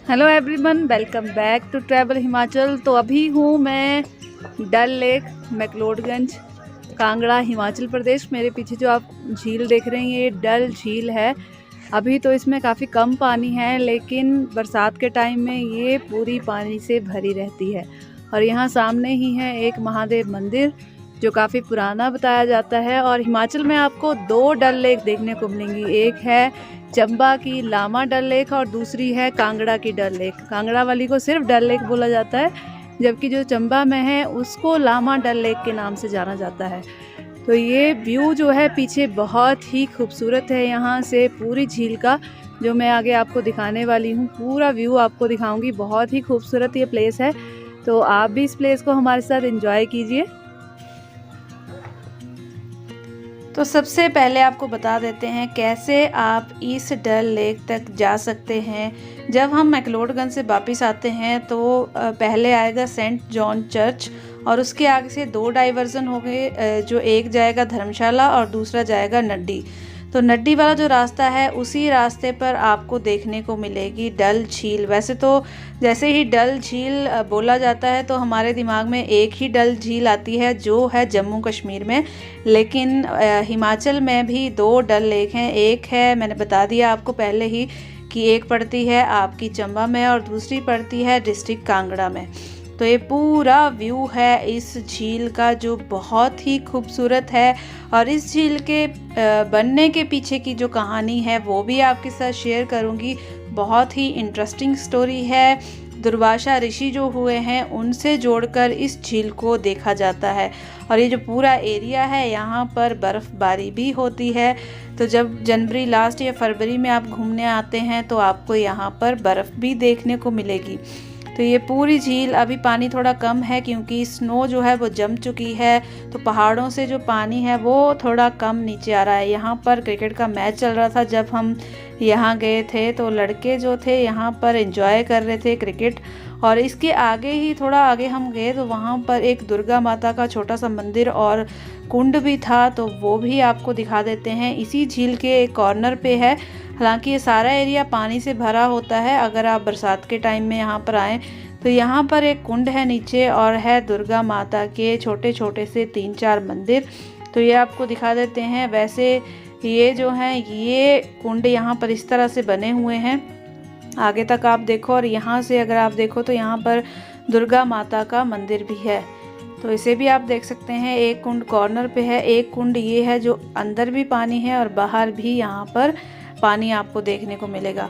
Hello everyone, welcome back to travel Himachal. तो अभी हूँ मैं डल लेक, मैक्लोडगंज, कांगड़ा, हिमाचल प्रदेश। मेरे पीछे जो आप झील देख रहे हैं ये डल झील है। अभी तो इसमें काफ़ी कम पानी है, लेकिन बरसात के टाइम में ये पूरी पानी से भरी रहती है। और यहाँ सामने ही है एक महादेव मंदिर जो काफ़ी पुराना बताया जाता है। और हिमाचल में आपको दो डल लेक देखने को मिलेंगी, एक है चंबा की लामा डल लेक और दूसरी है कांगड़ा की डल लेक। कांगड़ा वाली को सिर्फ डल लेक बोला जाता है, जबकि जो चंबा में है उसको लामा डल लेक के नाम से जाना जाता है। तो ये व्यू जो है पीछे बहुत ही खूबसूरत है। यहाँ से पूरी झील का जो मैं आगे आपको दिखाने वाली हूँ, पूरा व्यू आपको दिखाऊंगी। बहुत ही खूबसूरत ये प्लेस है, तो आप भी इस प्लेस को हमारे साथ एंजॉय कीजिए। तो सबसे पहले आपको बता देते हैं कैसे आप इस डल लेक तक जा सकते हैं। जब हम मैक्लोडगंज से वापस आते हैं तो पहले आएगा सेंट जॉन चर्च और उसके आगे से दो डाइवर्जन हो गए, जो एक जाएगा धर्मशाला और दूसरा जाएगा नड्डी। तो नड्डी वाला जो रास्ता है उसी रास्ते पर आपको देखने को मिलेगी डल झील। वैसे तो जैसे ही डल झील बोला जाता है तो हमारे दिमाग में एक ही डल झील आती है जो है जम्मू कश्मीर में, लेकिन हिमाचल में भी दो डल लेक हैं। एक है, मैंने बता दिया आपको पहले ही, कि एक पड़ती है आपकी चंबा में और दूसरी पड़ती है डिस्ट्रिक्ट कांगड़ा में। तो ये पूरा व्यू है इस झील का जो बहुत ही खूबसूरत है। और इस झील के बनने के पीछे की जो कहानी है वो भी आपके साथ शेयर करूँगी। बहुत ही इंटरेस्टिंग स्टोरी है। दुर्वासा ऋषि जो हुए हैं उनसे जोड़कर इस झील को देखा जाता है। और ये जो पूरा एरिया है यहाँ पर बर्फ़बारी भी होती है। तो जब जनवरी लास्ट या फरवरी में आप घूमने आते हैं तो आपको यहाँ पर बर्फ़ भी देखने को मिलेगी। तो ये पूरी झील अभी पानी थोड़ा कम है क्योंकि स्नो जो है वो जम चुकी है, तो पहाड़ों से जो पानी है वो थोड़ा कम नीचे आ रहा है। यहाँ पर क्रिकेट का मैच चल रहा था जब हम यहाँ गए थे, तो लड़के जो थे यहाँ पर एंजॉय कर रहे थे क्रिकेट। और इसके आगे ही थोड़ा आगे हम गए तो वहाँ पर एक दुर्गा माता का छोटा सा मंदिर और कुंड भी था, तो वो भी आपको दिखा देते हैं। इसी झील के एक कॉर्नर पे है। हालांकि ये सारा एरिया पानी से भरा होता है। अगर आप बरसात के टाइम में यहाँ पर आएँ तो यहाँ पर एक कुंड है नीचे और है दुर्गा माता के छोटे छोटे से 3-4 मंदिर, तो ये आपको दिखा देते हैं। वैसे ये जो हैं ये कुंड यहाँ पर इस तरह से बने हुए हैं, आगे तक आप देखो। और यहाँ से अगर आप देखो तो यहाँ पर दुर्गा माता का मंदिर भी है, तो इसे भी आप देख सकते हैं। एक कुंड कॉर्नर पे है, एक कुंड ये है जो अंदर भी पानी है और बाहर भी यहाँ पर पानी आपको देखने को मिलेगा।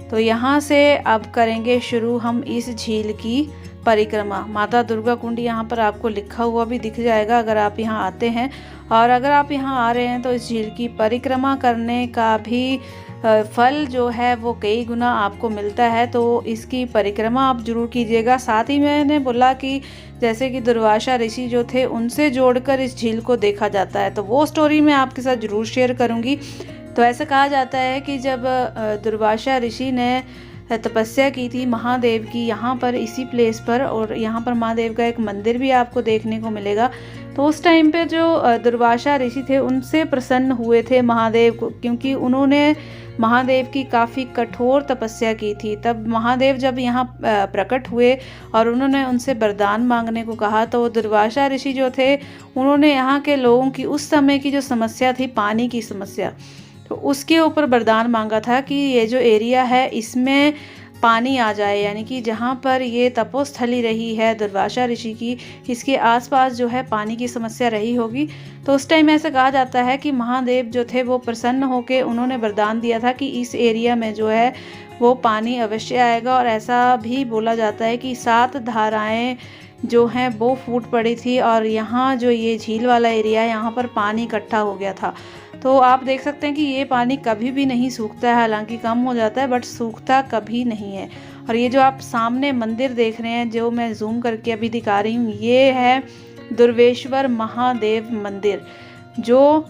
तो यहाँ से अब करेंगे शुरू हम इस झील की परिक्रमा। माता दुर्गा कुंड यहाँ पर आपको लिखा हुआ भी दिख जाएगा अगर आप यहाँ आते हैं। और अगर आप यहाँ आ रहे हैं तो इस झील की परिक्रमा करने का भी फल जो है वो कई गुना आपको मिलता है, तो इसकी परिक्रमा आप जरूर कीजिएगा। साथ ही मैंने बोला कि जैसे कि दुर्वासा ऋषि जो थे उनसे जोड़कर इस झील को देखा जाता है, तो वो स्टोरी मैं आपके साथ ज़रूर शेयर करूँगी। तो ऐसा कहा जाता है कि जब दुर्वासा ऋषि ने तपस्या की थी महादेव की यहाँ पर इसी प्लेस पर, और यहाँ पर महादेव का एक मंदिर भी आपको देखने को मिलेगा, तो उस टाइम पे जो दुर्वासा ऋषि थे उनसे प्रसन्न हुए थे महादेव को, क्योंकि उन्होंने महादेव की काफ़ी कठोर तपस्या की थी। तब महादेव जब यहाँ प्रकट हुए और उन्होंने उनसे वरदान मांगने को कहा, तो दुर्वासा ऋषि जो थे उन्होंने यहाँ के लोगों की उस समय की जो समस्या थी, पानी की समस्या, तो उसके ऊपर वरदान मांगा था कि ये जो एरिया है इसमें पानी आ जाए, यानी कि जहाँ पर ये तपोस्थली रही है दुर्वासा ऋषि की, इसके आसपास जो है पानी की समस्या रही होगी। तो उस टाइम ऐसा कहा जाता है कि महादेव जो थे वो प्रसन्न होकर उन्होंने वरदान दिया था कि इस एरिया में जो है वो पानी अवश्य आएगा। और ऐसा भी बोला जाता है कि 7 धाराएँ जो हैं वो फूट पड़ी थी और यहाँ जो ये झील वाला एरिया है यहाँ पर पानी इकट्ठा हो गया था। तो आप देख सकते हैं कि ये पानी कभी भी नहीं सूखता है, हालांकि कम हो जाता है बट सूखता कभी नहीं है। और ये जो आप सामने मंदिर देख रहे हैं, जो मैं जूम करके अभी दिखा रही हूँ, ये है दुर्वेश्वर महादेव मंदिर, जो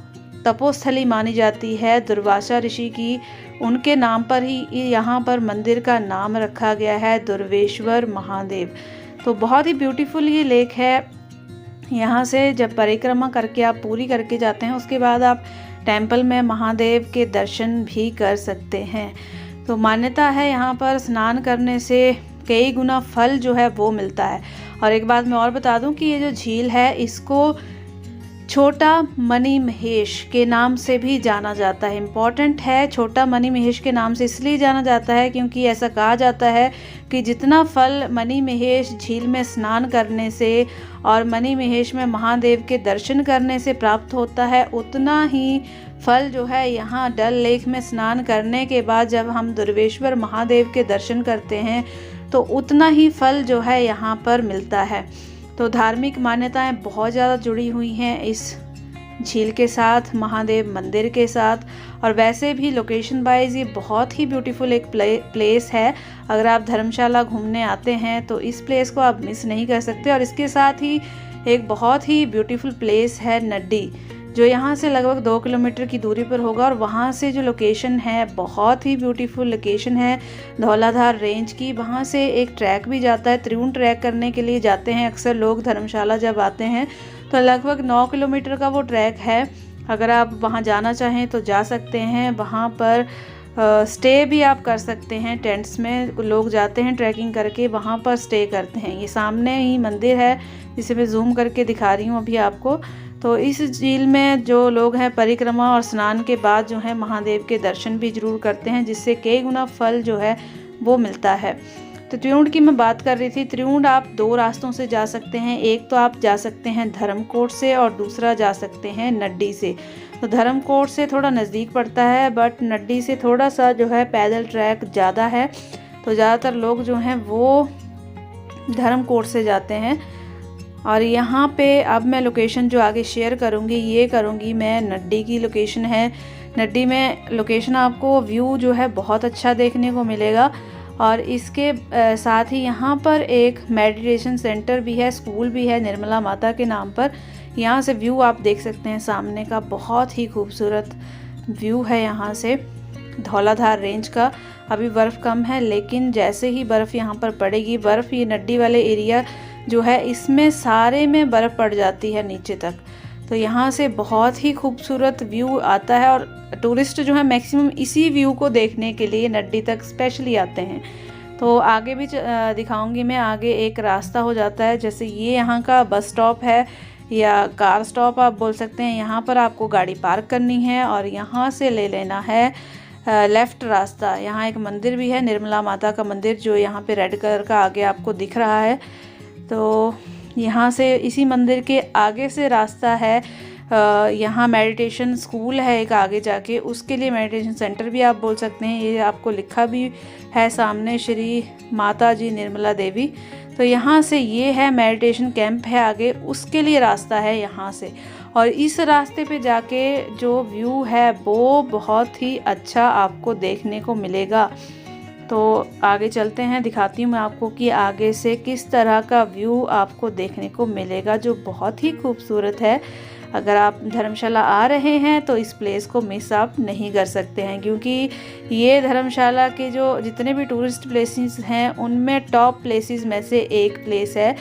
तपोस्थली मानी जाती है दुर्वासा ऋषि की। उनके नाम पर ही यहाँ पर मंदिर का नाम रखा गया है दुर्वेश्वर महादेव। तो बहुत ही ब्यूटीफुल ये लेक है। यहाँ से जब परिक्रमा करके आप पूरी करके जाते हैं उसके बाद आप टेंपल में महादेव के दर्शन भी कर सकते हैं। तो मान्यता है यहाँ पर स्नान करने से कई गुना फल जो है वो मिलता है। और एक बात मैं और बता दूं कि ये जो झील है इसको छोटा मणि महेश के नाम से भी जाना जाता है। इम्पॉर्टेंट है, छोटा मणि महेश के नाम से इसलिए जाना जाता है क्योंकि ऐसा कहा जाता है कि जितना फल मणि महेश झील में स्नान करने से और मणि महेश में महादेव के दर्शन करने से प्राप्त होता है, उतना ही फल जो है यहाँ डल लेक में स्नान करने के बाद जब हम दुर्वेश्वर महादेव के दर्शन करते हैं तो उतना ही फल जो है यहाँ पर मिलता है। तो धार्मिक मान्यताएं बहुत ज़्यादा जुड़ी हुई हैं इस झील के साथ, महादेव मंदिर के साथ। और वैसे भी लोकेशन वाइज ये बहुत ही ब्यूटीफुल एक प्लेस है। अगर आप धर्मशाला घूमने आते हैं तो इस प्लेस को आप मिस नहीं कर सकते। और इसके साथ ही एक बहुत ही ब्यूटीफुल प्लेस है नड्डी, जो यहाँ से लगभग 2 किलोमीटर की दूरी पर होगा। और वहाँ से जो लोकेशन है बहुत ही ब्यूटीफुल लोकेशन है धौलाधार रेंज की। वहाँ से एक ट्रैक भी जाता है, त्रिउंड ट्रैक करने के लिए जाते हैं अक्सर लोग धर्मशाला जब आते हैं। तो लगभग 9 किलोमीटर का वो ट्रैक है। अगर आप वहाँ जाना चाहें तो जा सकते हैं। वहाँ पर स्टे भी आप कर सकते हैं, टेंट्स में लोग जाते हैं ट्रैकिंग करके, वहाँ पर स्टे करते हैं। ये सामने ही मंदिर है जिसे मैं जूम करके दिखा रही हूँ अभी आपको। तो इस झील में जो लोग हैं परिक्रमा और स्नान के बाद जो है महादेव के दर्शन भी जरूर करते हैं, जिससे कई गुना फल जो है वो मिलता है। तो त्रिउंड की मैं बात कर रही थी। त्रिउंड आप 2 रास्तों से जा सकते हैं। एक तो आप जा सकते हैं धर्मकोट से और दूसरा जा सकते हैं नड्डी से। तो धर्मकोट से थोड़ा नज़दीक पड़ता है, बट नड्डी से थोड़ा सा जो है पैदल ट्रैक ज़्यादा है। तो ज़्यादातर लोग जो हैं वो धर्मकोट से जाते हैं। और यहाँ पे अब मैं लोकेशन जो आगे शेयर करूँगी ये करूँगी मैं नड्डी की लोकेशन है। नड्डी में लोकेशन आपको व्यू जो है बहुत अच्छा देखने को मिलेगा। और इसके साथ ही यहाँ पर एक मेडिटेशन सेंटर भी है, स्कूल भी है निर्मला माता के नाम पर। यहाँ से व्यू आप देख सकते हैं सामने का, बहुत ही खूबसूरत व्यू है यहाँ से धौलाधार रेंज का। अभी बर्फ़ कम है, लेकिन जैसे ही बर्फ़ यहाँ पर पड़ेगी, बर्फ़ ये नड्डी वाले एरिया जो है इसमें सारे में बर्फ़ पड़ जाती है नीचे तक। तो यहाँ से बहुत ही खूबसूरत व्यू आता है और टूरिस्ट जो है मैक्सिमम इसी व्यू को देखने के लिए नड्डी तक स्पेशली आते हैं। तो आगे भी दिखाऊंगी मैं। आगे एक रास्ता हो जाता है, जैसे ये यहाँ का बस स्टॉप है या कार स्टॉप आप बोल सकते हैं। यहाँ पर आपको गाड़ी पार्क करनी है और यहाँ से ले लेना है लेफ़्ट रास्ता। यहाँ एक मंदिर भी है, निर्मला माता का मंदिर, जो यहाँ पे रेड कलर का आगे आपको दिख रहा है। तो यहाँ से इसी मंदिर के आगे से रास्ता है। यहाँ मेडिटेशन स्कूल है एक आगे जाके, उसके लिए मेडिटेशन सेंटर भी आप बोल सकते हैं। ये आपको लिखा भी है सामने, श्री माता जी निर्मला देवी। तो यहाँ से ये है मेडिटेशन कैंप है आगे, उसके लिए रास्ता है यहाँ से। और इस रास्ते पे जाके जो व्यू है वो बहुत ही अच्छा आपको देखने को मिलेगा। तो आगे चलते हैं, दिखाती हूँ मैं आपको कि आगे से किस तरह का व्यू आपको देखने को मिलेगा, जो बहुत ही खूबसूरत है। अगर आप धर्मशाला आ रहे हैं तो इस प्लेस को मिस आप नहीं कर सकते हैं, क्योंकि ये धर्मशाला के जो जितने भी टूरिस्ट प्लेसेस हैं उनमें टॉप प्लेसेस में से एक प्लेस है।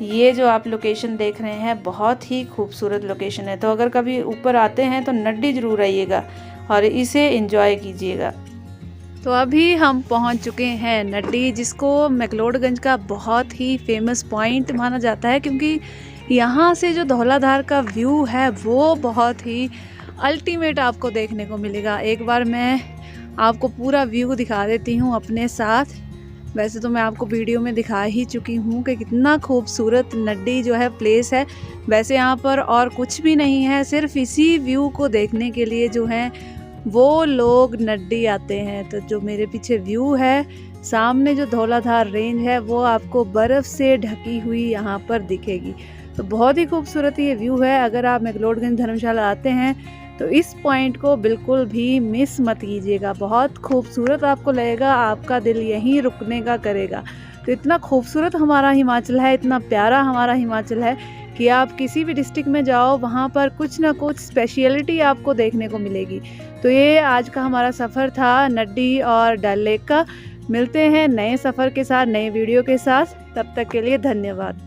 ये जो आप लोकेशन देख रहे हैं बहुत ही खूबसूरत लोकेशन है। तो अगर कभी ऊपर आते हैं तो नड्डी ज़रूर आइएगा और इसे एंजॉय कीजिएगा। तो अभी हम पहुंच चुके हैं नड्डी, जिसको मैक्लोडगंज का बहुत ही फेमस पॉइंट माना जाता है, क्योंकि यहाँ से जो धौलाधार का व्यू है वो बहुत ही अल्टीमेट आपको देखने को मिलेगा। एक बार मैं आपको पूरा व्यू दिखा देती हूँ अपने साथ। वैसे तो मैं आपको वीडियो में दिखा ही चुकी हूँ कि कितना खूबसूरत नड्डी जो है प्लेस है। वैसे यहाँ पर और कुछ भी नहीं है, सिर्फ इसी व्यू को देखने के लिए जो है वो लोग नड्डी आते हैं। तो जो मेरे पीछे व्यू है, सामने जो धौलाधार रेंज है वो आपको बर्फ़ से ढकी हुई यहाँ पर दिखेगी। तो बहुत ही खूबसूरत ये व्यू है। अगर आप मैक्लोडगंज धर्मशाला आते हैं तो इस पॉइंट को बिल्कुल भी मिस मत कीजिएगा। बहुत खूबसूरत आपको लगेगा, आपका दिल यहीं रुकने का करेगा। तो इतना खूबसूरत हमारा हिमाचल है, इतना प्यारा हमारा हिमाचल है कि आप किसी भी डिस्ट्रिक्ट में जाओ वहाँ पर कुछ ना कुछ स्पेशलिटी आपको देखने को मिलेगी। तो ये आज का हमारा सफ़र था नड्डी और डल लेक का। मिलते हैं नए सफ़र के साथ, नए वीडियो के साथ। तब तक के लिए धन्यवाद।